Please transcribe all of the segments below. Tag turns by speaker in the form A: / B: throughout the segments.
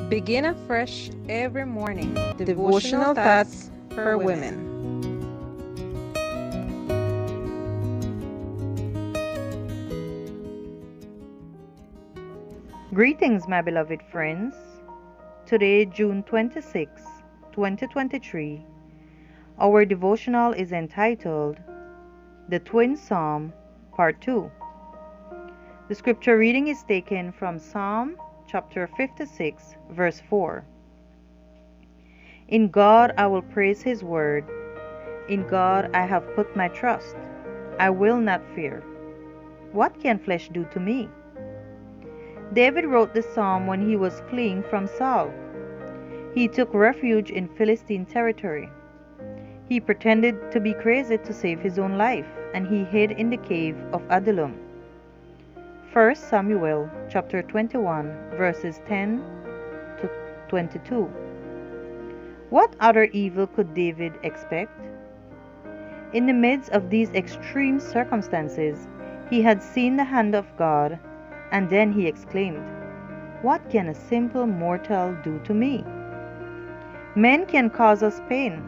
A: Begin afresh every morning. Devotional thoughts for women.
B: Greetings, my beloved friends. Today, June 26, 2023, our devotional is entitled The Twin Psalm, Part 2. The scripture reading is taken from Psalm chapter 56, verse 4. In God I will praise His word. In God I have put my trust. I will not fear. What can flesh do to me? David wrote this psalm when he was fleeing from Saul. He took refuge in Philistine territory. He pretended to be crazy to save his own life, and he hid in the cave of Adullam. 1 Samuel chapter 21, verses 10 to 22. What other evil could David expect? In the midst of these extreme circumstances, he had seen the hand of God, and then he exclaimed, "What can a simple mortal do to me?" Men can cause us pain,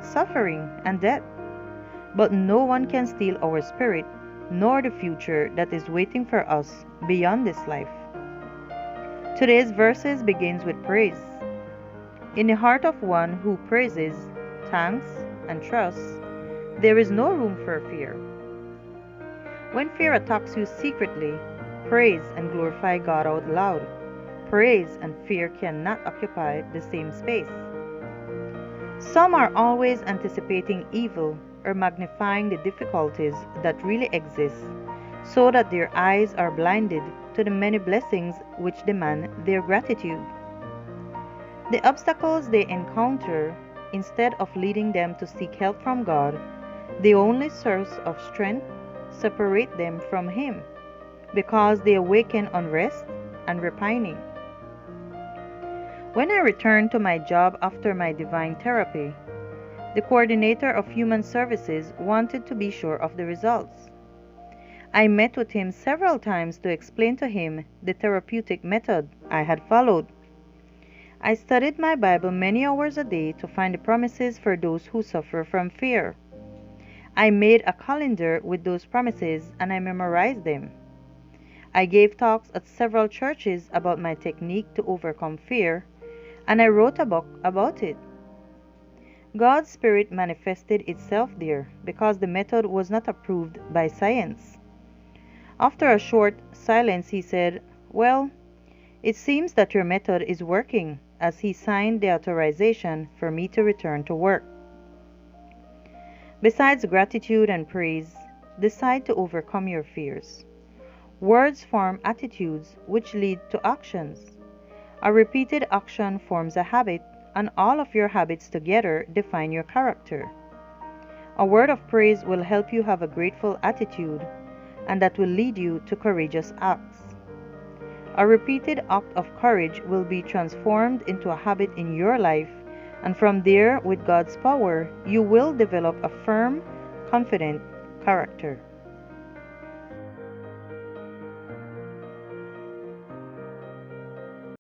B: suffering, and death, but no one can steal our spirit nor the future that is waiting for us beyond this life. Today's verses begins with praise. In the heart of one who praises, thanks, and trusts, there is no room for fear. When fear attacks you secretly, praise and glorify God out loud. Praise and fear cannot occupy the same space. Some are always anticipating evil or magnifying the difficulties that really exist, so that their eyes are blinded to the many blessings which demand their gratitude. The obstacles they encounter, instead of leading them to seek help from God, the only source of strength, separate them from Him, because they awaken unrest and repining. When I returned to my job after my divine therapy, the coordinator of human services wanted to be sure of the results. I met with him several times to explain to him the therapeutic method I had followed. I studied my Bible many hours a day to find the promises for those who suffer from fear. I made a calendar with those promises and I memorized them. I gave talks at several churches about my technique to overcome fear, and I wrote a book about it. God's Spirit manifested itself there because the method was not approved by science. After a short silence, he said, "Well, it seems that your method is working," as he signed the authorization for me to return to work. Besides gratitude and praise, decide to overcome your fears. Words form attitudes which lead to actions. A repeated action forms a habit, and all of your habits together define your character. A word of praise will help you have a grateful attitude, and that will lead you to courageous acts. A repeated act of courage will be transformed into a habit in your life, and from there, with God's power, you will develop a firm, confident character.